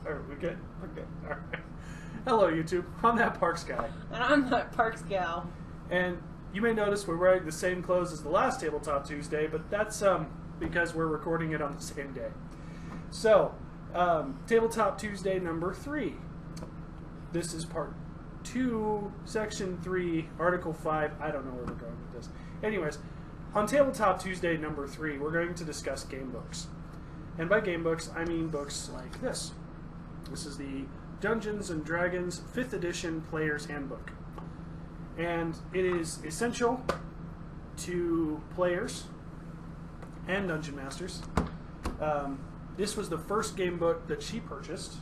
Are we good? We're good. All right. Hello, YouTube. I'm that Parks guy. And I'm that Parks gal. And you may notice we're wearing the same clothes as the last Tabletop Tuesday, but that's because we're recording it on the same day. So, Tabletop Tuesday number 3. This is part 2, section 3, article 5. I don't know where we're going with this. Anyways, on Tabletop Tuesday number 3, we're going to discuss game books. And by game books, I mean books like this. This is the Dungeons & Dragons 5th edition Player's Handbook. And it is essential to players and dungeon masters. This was the first game book that she purchased.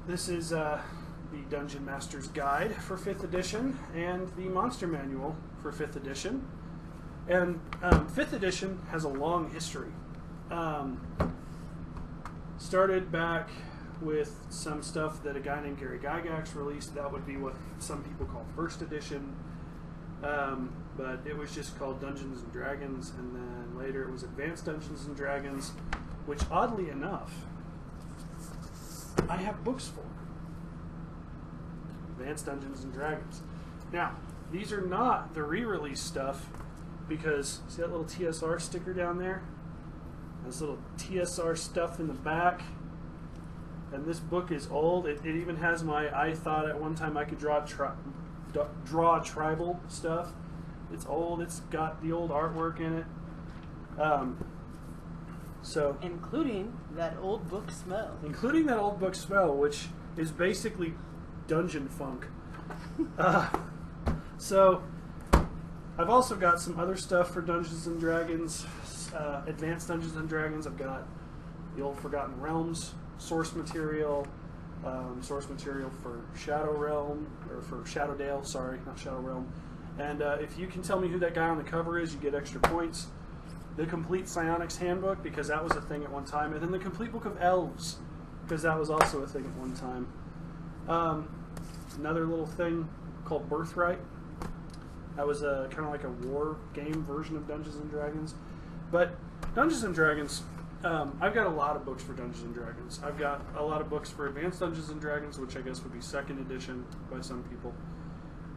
This is the Dungeon Master's Guide for 5th edition and the Monster Manual for 5th edition. And 5th edition has a long history. Started back with some stuff that a guy named Gary Gygax released. That would be what some people call 1st edition. But it was just called Dungeons & Dragons, and then later it was Advanced Dungeons & Dragons, which oddly enough, I have books for. Advanced Dungeons & Dragons. Now, these are not the re-release stuff, because see that little TSR sticker down there? This little TSR stuff in the back. And this book is old. It even has my, I thought at one time I could draw tribal stuff. It's old. It's got the old artwork in it. So Including that old book smell. Including that old book smell, which is basically dungeon funk. So I've also got some other stuff for Dungeons & Dragons, Advanced Dungeons & Dragons. I've got the old Forgotten Realms source material for Shadow Realm, or for Shadowdale, sorry, not Shadow Realm. And if you can tell me who that guy on the cover is, you get extra points. The Complete Psionics Handbook, because that was a thing at one time. And then the Complete Book of Elves, because that was also a thing at one time. Another little thing called Birthright. That was kind of like a war game version of Dungeons & Dragons. But Dungeons & Dragons, I've got a lot of books for Dungeons & Dragons. I've got a lot of books for Advanced Dungeons & Dragons, which I guess would be 2nd edition by some people.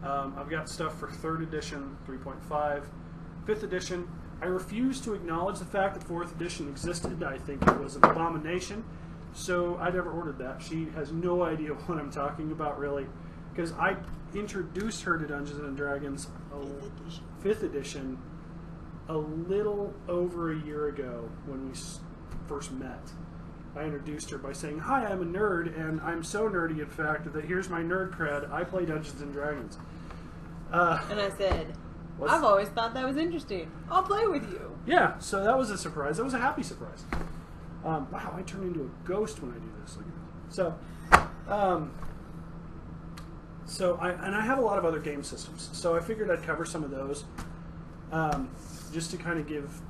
I've got stuff for 3rd edition, 3.5, 5th edition. I refuse to acknowledge the fact that 4th edition existed. I think it was an abomination, so I never ordered that. She has no idea what I'm talking about, really, because I introduced her to Dungeons & Dragons 5th edition a little over a year ago when we first met. I introduced her by saying, "Hi, I'm a nerd, and I'm so nerdy, in fact, that here's my nerd cred. I play Dungeons & Dragons." And I said, I've always thought that was interesting. I'll play with you. Yeah, so that was a surprise. That was a happy surprise. Wow, I turn into a ghost when I do this. So, I have a lot of other game systems, so I figured I'd cover some of those, just to kind of give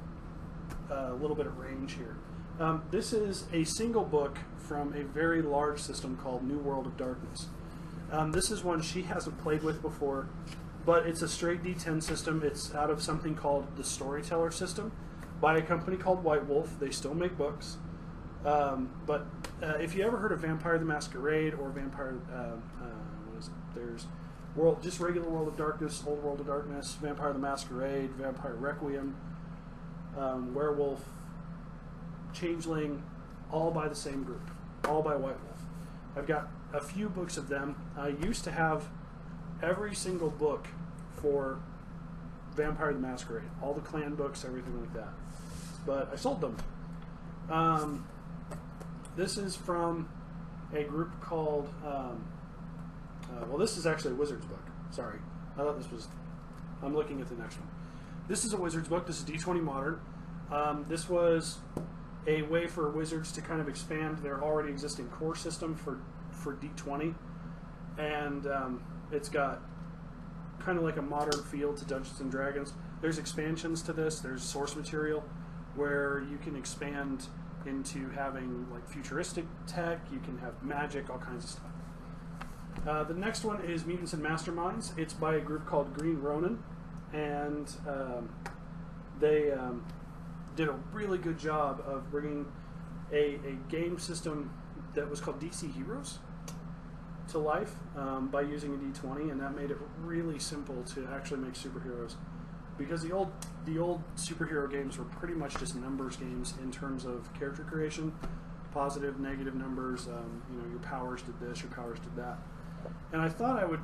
a little bit of range here. This is a single book from a very large system called New World of Darkness. This is one she hasn't played with before, but it's a straight D10 system. It's out of something called the Storyteller system by a company called White Wolf. They still make books. But if you ever heard of Vampire the Masquerade or Vampire, what is it? There's just regular World of Darkness, Old World of Darkness, Vampire the Masquerade, Vampire Requiem, Werewolf, Changeling, all by the same group, all by White Wolf. I've got a few books of them. I used to have every single book for Vampire the Masquerade, all the clan books, everything like that. But I sold them. This is from a group called, well, this is actually a Wizard's book. Sorry. I thought this was, I'm looking at the next one. This is a Wizard's book. This is D20 Modern. This was a way for Wizards to kind of expand their already existing core system for D20. And it's got kind of like a modern feel to Dungeons & Dragons. There's expansions to this. There's source material where you can expand into having like futuristic tech. You can have magic, all kinds of stuff. The next one is Mutants and Masterminds. It's by a group called Green Ronin, and they did a really good job of bringing a game system that was called DC Heroes to life by using a D20, and that made it really simple to actually make superheroes. Because the old superhero games were pretty much just numbers games in terms of character creation, positive, negative numbers. You know, your powers did this, your powers did that. And I thought I would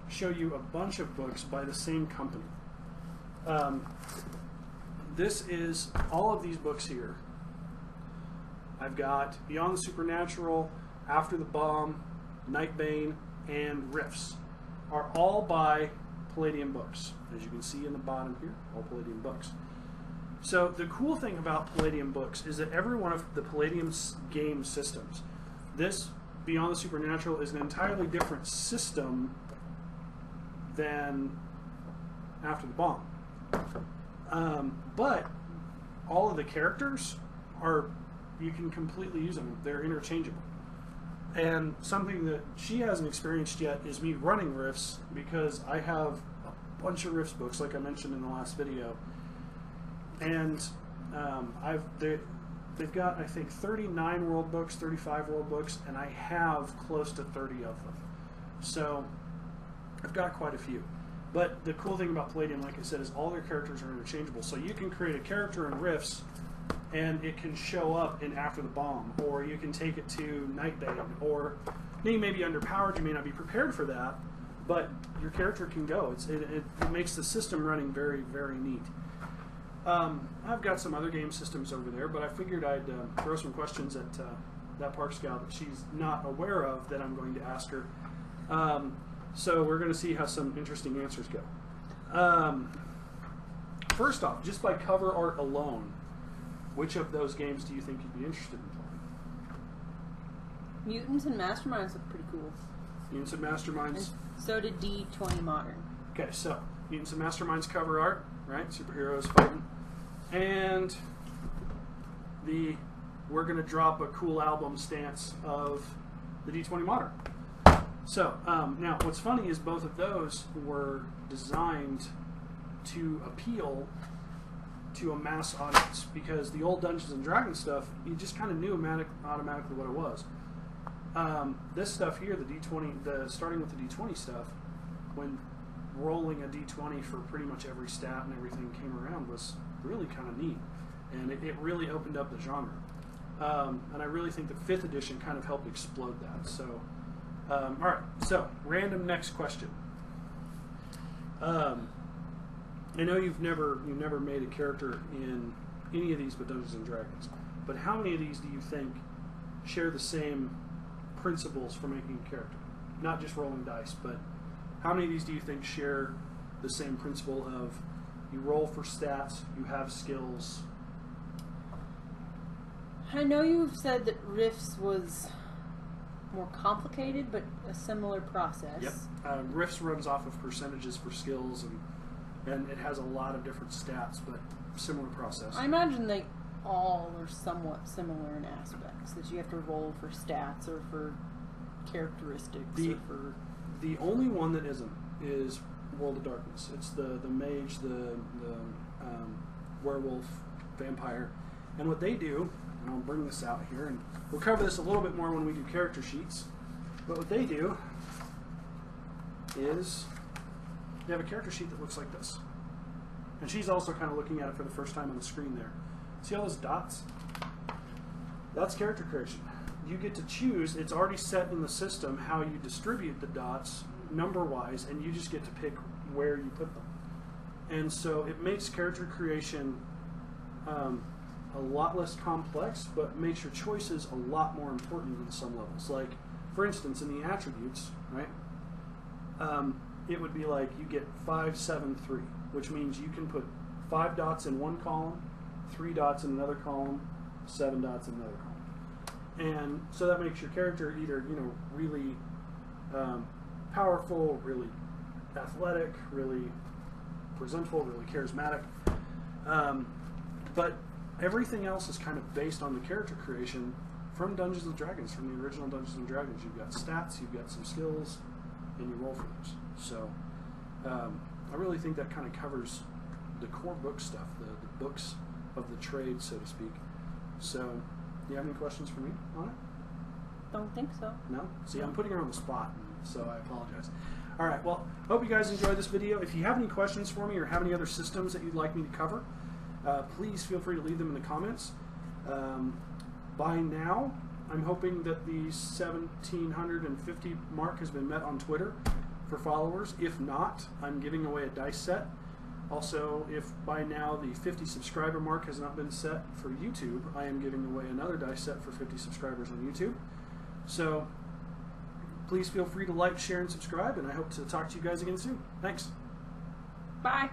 show you a bunch of books by the same company. This is all of these books here. I've got Beyond the Supernatural, After the Bomb, Nightbane, and Rifts are all by Palladium Books. As you can see in the bottom here, all Palladium Books. So the cool thing about Palladium Books is that every one of the Palladium game systems, this Beyond the Supernatural is an entirely different system than After the Bomb. But all of the characters are, you can completely use them. They're interchangeable. And something that she hasn't experienced yet is me running Rifts, because I have a bunch of Rifts books, like I mentioned in the last video. And they've got, I think, 39 world books, 35 world books, and I have close to 30 of them. So I've got quite a few. But the cool thing about Palladium, like I said, is all their characters are interchangeable. So you can create a character in Rifts, and it can show up in After the Bomb, or you can take it to Nightbane, or you may be underpowered, you may not be prepared for that, but your character can go. It makes the system running very, very neat. I've got some other game systems over there, but I figured I'd throw some questions at Thatparksgal that she's not aware of that I'm going to ask her. So we're going to see how some interesting answers go. First off, just by cover art alone, which of those games do you think you'd be interested in playing? Mutants and Masterminds look pretty cool. Mutants and Masterminds. And so did D20 Modern. Okay, so Mutants and Masterminds cover art, right? Superheroes fighting. And we're going to drop a cool album stance of the D20 Modern. So, now what's funny is both of those were designed to appeal to a mass audience, because the old Dungeons and Dragons stuff, you just kind of knew automatically what it was. This stuff here, the D20, starting with the D20 stuff, when rolling a D20 for pretty much every stat and everything came around, was really kind of neat, and it really opened up the genre. And I really think the 5th edition kind of helped explode that. So, all right. So, random next question. I know you've never made a character in any of these but Dungeons and Dragons, but how many of these do you think share the same principles for making a character? Not just rolling dice, but how many of these do you think share the same principle of you roll for stats, you have skills? I know you've said that Rifts was more complicated, but a similar process. Yep. Rifts runs off of percentages for skills, and it has a lot of different stats, but similar process. I imagine they all are somewhat similar in aspects, that you have to roll for stats or for characteristics. The only one that isn't is World of Darkness. It's the mage, the werewolf, vampire, and what they do, and I'll bring this out here, and we'll cover this a little bit more when we do character sheets, but what they do is they have a character sheet that looks like this. And she's also kind of looking at it for the first time on the screen there. See all those dots? That's character creation. You get to choose, it's already set in the system how you distribute the dots number-wise, and you just get to pick where you put them. And so it makes character creation a lot less complex, but makes your choices a lot more important in some levels. Like, for instance, in the attributes, right? It would be like you get 5, 7, 3, which means you can put 5 dots in one column, 3 dots in another column, 7 dots in another column. And so that makes your character either, really powerful, really athletic, really presentable, really charismatic. But everything else is kind of based on the character creation from Dungeons and Dragons, from the original Dungeons and Dragons. You've got stats, you've got some skills, and you roll for those. So I really think that kind of covers the core book stuff, the books of the trade, so to speak. So, do you have any questions for me on it? don't think so. No? See, I'm putting her on the spot, so I apologize. All right, well, hope you guys enjoyed this video. If you have any questions for me or have any other systems that you'd like me to cover, please feel free to leave them in the comments. By now, I'm hoping that the 1,750 mark has been met on Twitter for followers. If not, I'm giving away a dice set. Also, if by now the 50 subscriber mark has not been set for YouTube, I am giving away another dice set for 50 subscribers on YouTube. So please feel free to like, share, and subscribe, and I hope to talk to you guys again soon. Thanks. Bye.